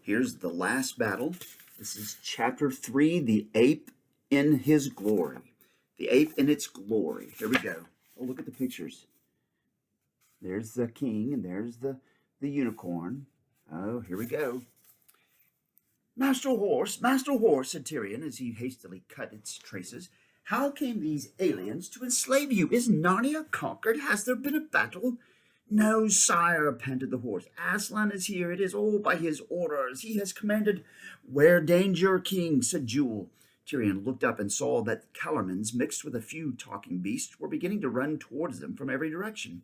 Here's the last battle. This is chapter 3, the ape in his glory. The ape in its glory. Here we go. Oh, look at the pictures. There's the king and there's the unicorn. Oh, here we go. Master Horse, said Tyrion as he hastily cut its traces. How came these aliens to enslave you? Is Narnia conquered? Has there been a battle? No, sire, panted the horse. Aslan is here. It is all by his orders. He has commanded. Where danger, king, said Jewel. Tyrion looked up and saw that Calormens, mixed with a few talking beasts, were beginning to run towards them from every direction.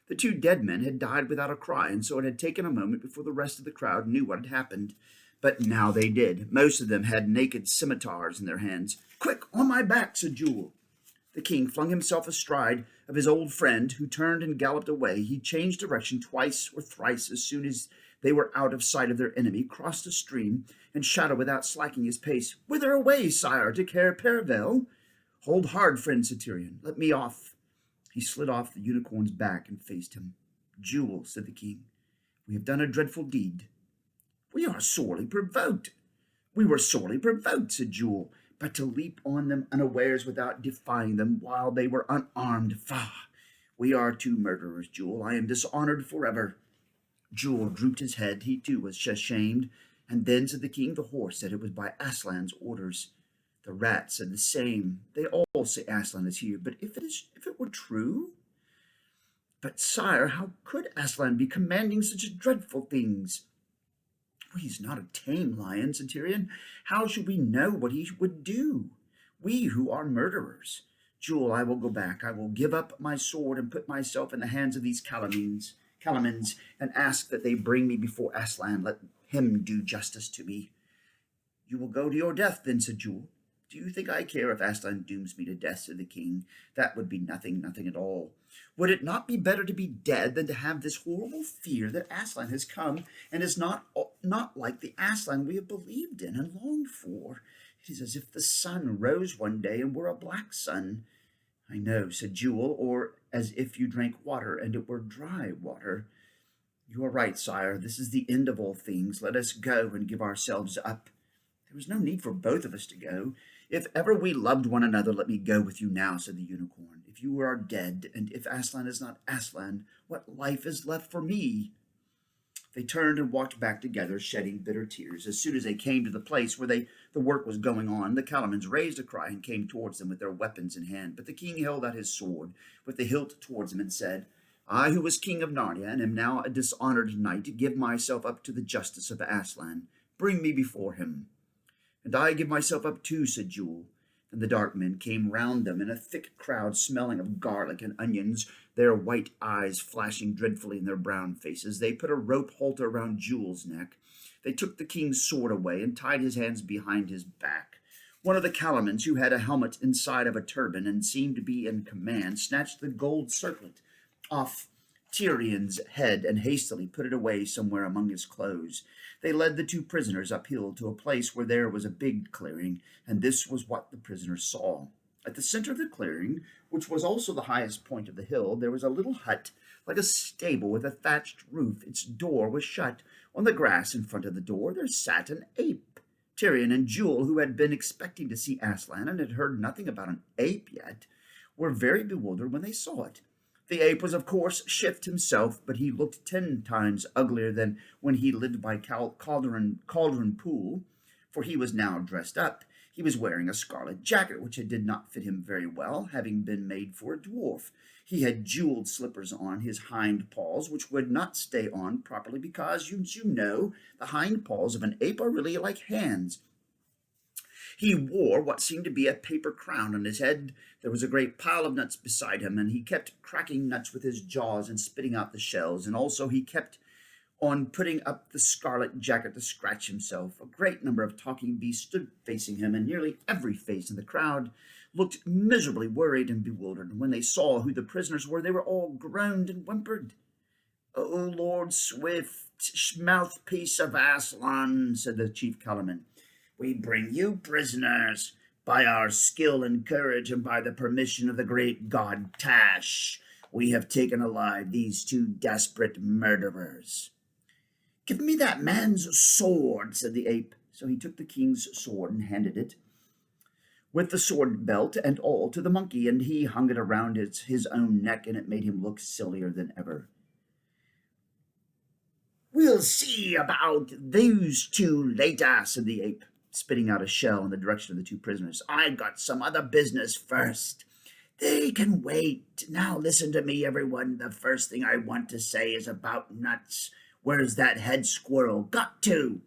The two dead men had died without a cry, and so it had taken a moment before the rest of the crowd knew what had happened. But now they did. Most of them had naked scimitars in their hands. Quick, on my back, said Jewel. The king flung himself astride of his old friend, who turned and galloped away. He changed direction twice or thrice as soon as they were out of sight of their enemy, crossed the stream, and shouted without slacking his pace, Whither away, sire, to Cair Paravel? Hold hard, friend, said Tyrion. Let me off. He slid off the unicorn's back and faced him. Jewel, said the king, we have done a dreadful deed. We were sorely provoked, said Jewel, but to leap on them unawares without defying them while they were unarmed, faugh! We are two murderers, Jewel. I am dishonored forever. Jewel drooped his head. He too was ashamed. And then, said the king, the horse said it was by Aslan's orders. The rat said the same. They all say Aslan is here, but if it were true? But, sire, how could Aslan be commanding such dreadful things? Well, he's not a tame lion, said Tyrion. How should we know what he would do? We who are murderers. Jewel, I will go back. I will give up my sword and put myself in the hands of these Calormens, and ask that they bring me before Aslan. Let him do justice to me. You will go to your death, then, said Jewel. Do you think I care if Aslan dooms me to death, said the king? That would be nothing at all. Would it not be better to be dead than to have this horrible fear that Aslan has come and is not like the Aslan we have believed in and longed for? It is as if the sun rose one day and were a black sun. I know, said Jewel, or as if you drank water and it were dry water. You are right, sire. This is the end of all things. Let us go and give ourselves up. There is no need for both of us to go. If ever we loved one another, let me go with you now, said the unicorn. If you are dead, and if Aslan is not Aslan, what life is left for me? They turned and walked back together, shedding bitter tears. As soon as they came to the place where the work was going on, the Calormens raised a cry and came towards them with their weapons in hand. But the king held out his sword with the hilt towards them and said, I, who was king of Narnia and am now a dishonored knight, give myself up to the justice of Aslan. Bring me before him. And I give myself up too, said Jewel. And the dark men came round them in a thick crowd, smelling of garlic and onions, their white eyes flashing dreadfully in their brown faces. They put a rope halter round Jewel's neck. They took the king's sword away and tied his hands behind his back. One of the Calormens, who had a helmet inside of a turban and seemed to be in command, snatched the gold circlet off Tyrion's head and hastily put it away somewhere among his clothes. They led the two prisoners uphill to a place where there was a big clearing, and this was what the prisoners saw. At the center of the clearing, which was also the highest point of the hill, there was a little hut, like a stable with a thatched roof. Its door was shut. On the grass in front of the door there sat an ape. Tyrion and Jewel, who had been expecting to see Aslan and had heard nothing about an ape yet, were very bewildered when they saw it. The ape was, of course, Shift himself, but he looked 10 times uglier than when he lived by Cauldron Pool, for he was now dressed up. He was wearing a scarlet jacket, which did not fit him very well, having been made for a dwarf. He had jeweled slippers on his hind paws, which would not stay on properly because, you know, the hind paws of an ape are really like hands. He wore what seemed to be a paper crown on his head. There was a great pile of nuts beside him, and he kept cracking nuts with his jaws and spitting out the shells, and also he kept on putting up the scarlet jacket to scratch himself. A great number of talking beasts stood facing him, and nearly every face in the crowd looked miserably worried and bewildered. And when they saw who the prisoners were, they were all groaned and whimpered. "O Lord Swift, mouthpiece of Aslan," said the chief Calormen, "we bring you prisoners by our skill and courage and by the permission of the great god Tash. We have taken alive these two desperate murderers." Give me that man's sword, said the ape. So he took the king's sword and handed it, with the sword belt and all, to the monkey, and he hung it around his own neck, and it made him look sillier than ever. We'll see about those two later, said the ape, spitting out a shell in the direction of the two prisoners. I've got some other business first. They can wait. Now listen to me, everyone. The first thing I want to say is about nuts. Where's that head squirrel got to?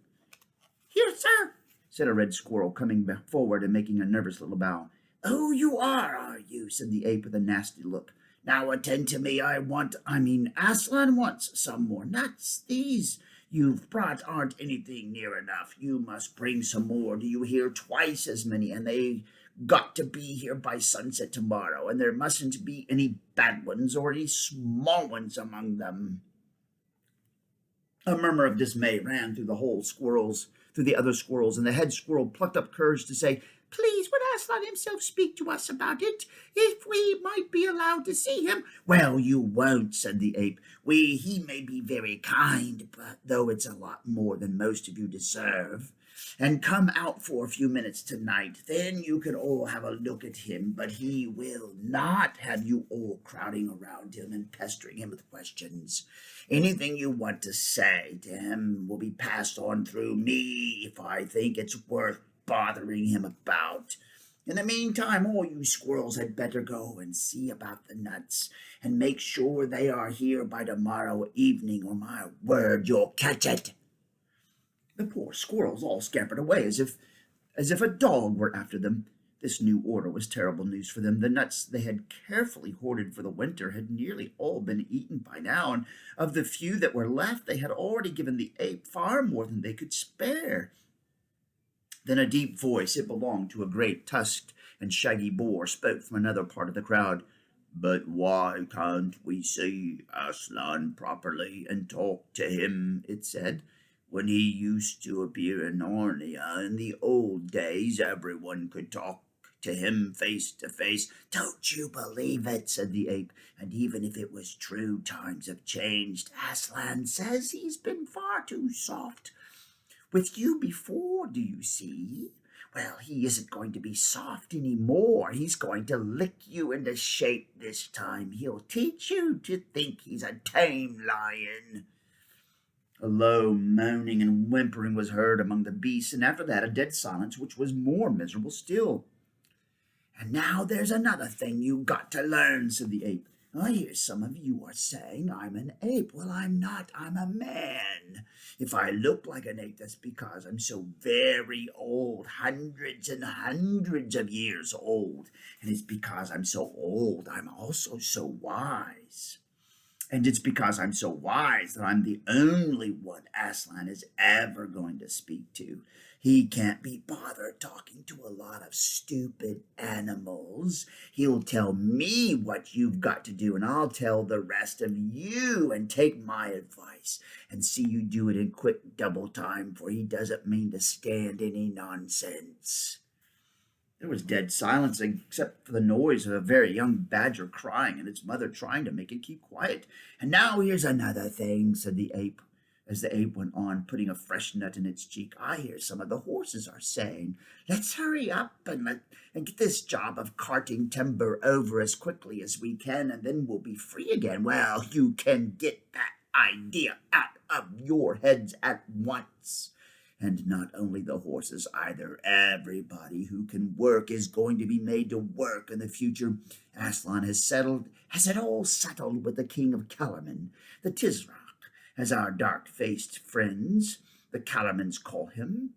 Here, sir, said a red squirrel, coming forward and making a nervous little bow. Oh, you are you? Said the ape with a nasty look. Now attend to me. Aslan wants some more nuts. These you've brought aren't anything near enough. You must bring some more. Do you hear? Twice as many, and they got to be here by sunset tomorrow, and there mustn't be any bad ones or any small ones among them. A murmur of dismay ran through the other squirrels, and the head squirrel plucked up courage to say, Please, would Aslan himself speak to us about it, if we might be allowed to see him? Well, you won't, said the ape. He may be very kind, but though it's a lot more than most of you deserve. And come out for a few minutes tonight. Then you can all have a look at him, but he will not have you all crowding around him and pestering him with questions. Anything you want to say to him will be passed on through me if I think it's worth bothering him about. In the meantime, all you squirrels had better go and see about the nuts, and make sure they are here by tomorrow evening, or my word, you'll catch it. The poor squirrels all scampered away as if a dog were after them. This new order was terrible news for them. The nuts they had carefully hoarded for the winter had nearly all been eaten by now, and of the few that were left, they had already given the ape far more than they could spare. Then a deep voice, it belonged to a great tusked and shaggy boar, spoke from another part of the crowd. But why can't we see Aslan properly and talk to him, it said. When he used to appear in Narnia in the old days, everyone could talk to him face to face. Don't you believe it, said the ape. And even if it was true, times have changed. Aslan says he's been far too soft with you before, do you see? Well, he isn't going to be soft anymore. He's going to lick you into shape this time. He'll teach you to think he's a tame lion. A low moaning and whimpering was heard among the beasts, and after that a dead silence, which was more miserable still. And now there's another thing you got to learn, said the ape. I hear some of you are saying I'm an ape. Well, I'm not. I'm a man. If I look like an ape, that's because I'm so very old, hundreds and hundreds of years old. And it's because I'm so old, I'm also so wise. And it's because I'm so wise that I'm the only one Aslan is ever going to speak to. He can't be bothered talking to a lot of stupid animals. He'll tell me what you've got to do, and I'll tell the rest of you and take my advice and see you do it in quick double time, for he doesn't mean to stand any nonsense. There was dead silence except for the noise of a very young badger crying and its mother trying to make it keep quiet. And now here's another thing, said the ape, as the ape went on, putting a fresh nut in its cheek. I hear some of the horses are saying, let's hurry up and get this job of carting timber over as quickly as we can, and then we'll be free again. Well, you can get that idea out of your heads at once. And not only the horses either. Everybody who can work is going to be made to work in the future. Aslan has it all settled with the king of Kellerman, the Tisroc, as our dark-faced friends, the Kellermans, call him.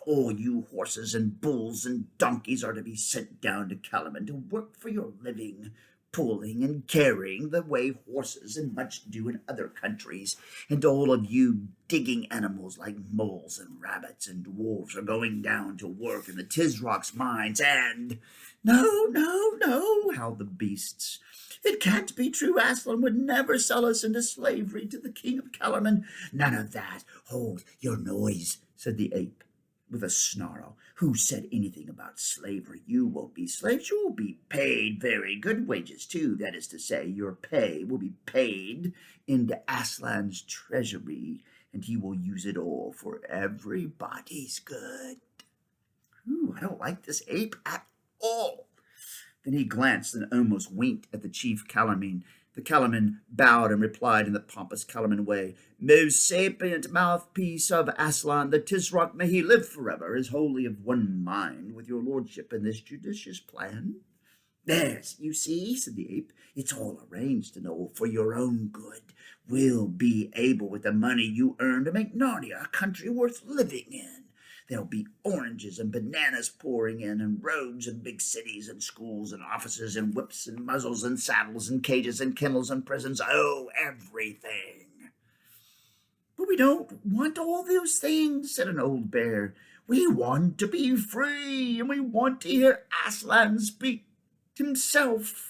All you horses and bulls and donkeys are to be sent down to Kellerman to work for your living, pulling and carrying the way horses and much do in other countries, and all of you digging animals like moles and rabbits and dwarves are going down to work in the Tisroc's mines, and no, howled the beasts. It can't be true. Aslan would never sell us into slavery to the king of Kellerman. None of that. Hold your noise, said the ape with a snarl. Who said anything about slavery? You won't be slaves. You will be paid very good wages, too. That is to say, your pay will be paid into Aslan's treasury, and he will use it all for everybody's good. Ooh, I don't like this ape at all. Then he glanced and almost winked at the chief Calormen. The Calormen bowed and replied in the pompous Calormen way, Most sapient mouthpiece of Aslan, the Tisroc, may he live forever, is wholly of one mind with your lordship in this judicious plan. There's, you see, said the ape, it's all arranged and all for your own good. We'll be able, with the money you earn, to make Narnia a country worth living in. There'll be oranges and bananas pouring in, and roads and big cities and schools and offices and whips and muzzles and saddles and cages and kennels and prisons. Oh, everything. But we don't want all those things, said an old bear. We want to be free, and we want to hear Aslan speak himself.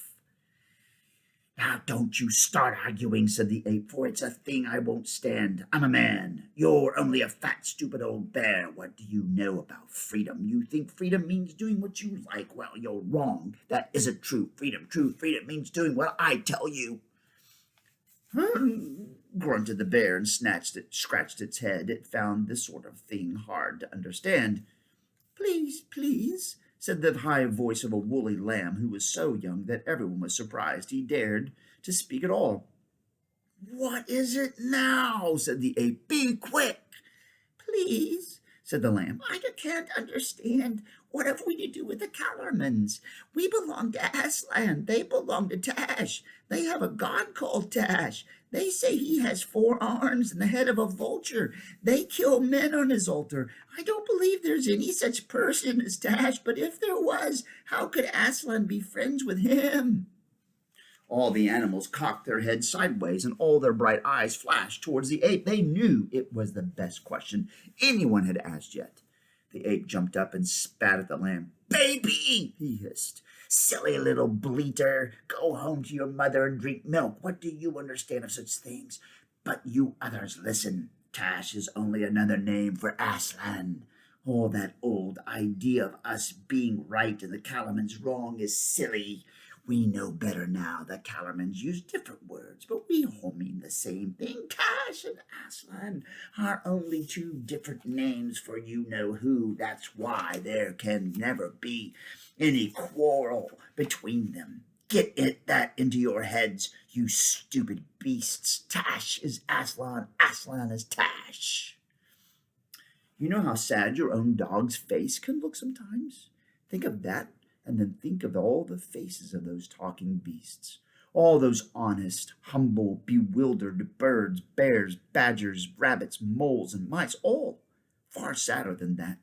Now, don't you start arguing, said the ape, for it's a thing I won't stand. I'm a man. You're only a fat, stupid old bear. What do you know about freedom? You think freedom means doing what you like? Well, you're wrong. That isn't true freedom. True freedom means doing what I tell you. Grunted the bear and scratched its head. It found this sort of thing hard to understand. Please, said the high voice of a woolly lamb who was so young that everyone was surprised he dared to speak at all. What is it now? Said the ape. Be quick. Please, said the lamb. I can't understand. What have we to do with the Calormens? We belong to Aslan. They belong to Tash. They have a god called Tash. They say he has 4 arms and the head of a vulture. They kill men on his altar. I don't believe there's any such person as Tash, but if there was, how could Aslan be friends with him? All the animals cocked their heads sideways, and all their bright eyes flashed towards the ape. They knew it was the best question anyone had asked yet. The ape jumped up and spat at the lamb. Baby, he hissed. Silly little bleater. Go home to your mother and drink milk. What do you understand of such things? But you others, listen. Tash is only another name for Aslan. All that old idea of us being right and the Calormens wrong is silly. We know better now that Calormens use different words, but we all mean the same thing. Tash and Aslan are only 2 different names for you-know-who. That's why there can never be any quarrel between them. Get that into your heads, you stupid beasts. Tash is Aslan. Aslan is Tash. You know how sad your own dog's face can look sometimes? Think of that. And then think of all the faces of those talking beasts. All those honest, humble, bewildered birds, bears, badgers, rabbits, moles, and mice, all far sadder than that.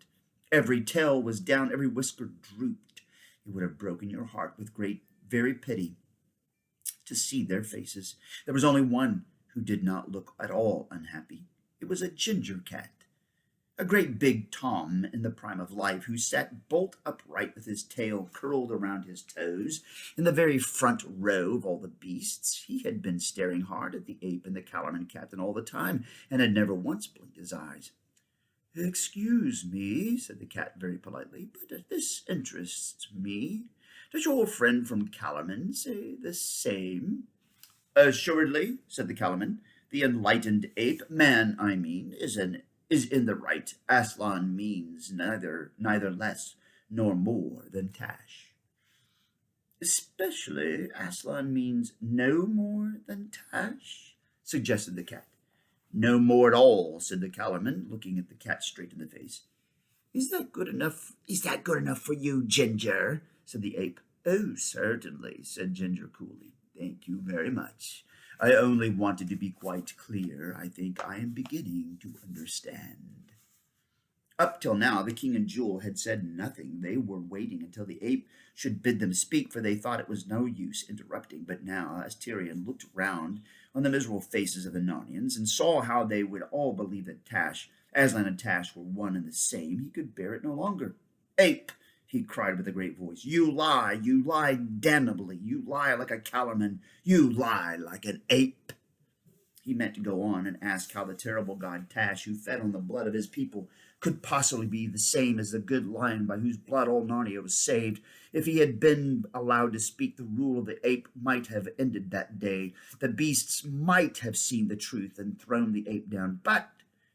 Every tail was down, every whisker drooped. It would have broken your heart with very pity to see their faces. There was only one who did not look at all unhappy. It was a ginger cat. A great big Tom in the prime of life, who sat bolt upright with his tail curled around his toes in the very front row of all the beasts. He had been staring hard at the ape and the Calormen captain all the time, and had never once blinked his eyes. Excuse me, said the cat very politely, but this interests me. Does your friend from Calormen say the same? Assuredly, said the Calormen. The enlightened ape, man, I mean, is in the right. Aslan means neither less nor more than Tash. Especially Aslan means no more than Tash, suggested the cat. No more at all, said the Calormen, looking at the cat straight in the face. Is that good enough for you, Ginger? Said the ape. Oh, certainly, said Ginger coolly. Thank you very much. I only wanted to be quite clear. I think I am beginning to understand. Up till now, the king and Jewel had said nothing. They were waiting until the ape should bid them speak, for they thought it was no use interrupting. But now, as Tirian looked round on the miserable faces of the Narnians, and saw how they would all believe that Aslan and Tash were one and the same, he could bear it no longer. Ape, he cried with a great voice, you lie damnably, you lie like a Calormen, you lie like an ape. He meant to go on and ask how the terrible god Tash, who fed on the blood of his people, could possibly be the same as the good lion by whose blood all Narnia was saved. If he had been allowed to speak, the rule of the ape might have ended that day. The beasts might have seen the truth and thrown the ape down. But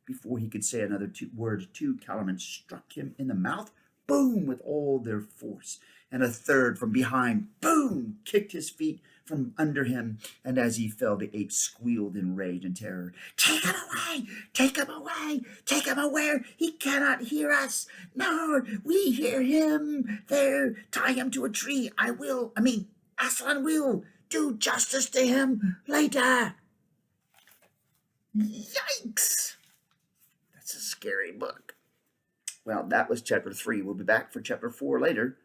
Before he could say another word, two cattlemen struck him in the mouth, boom, with all their force. And a third from behind, boom, kicked his feet from under him. And as he fell, the ape squealed in rage and terror. Take him away! Take him away! Take him away! He cannot hear us! No, we hear him! There, tie him to a tree. Aslan will do justice to him later. Yikes! That's a scary book. Well, that was chapter 3. We'll be back for chapter 4 later.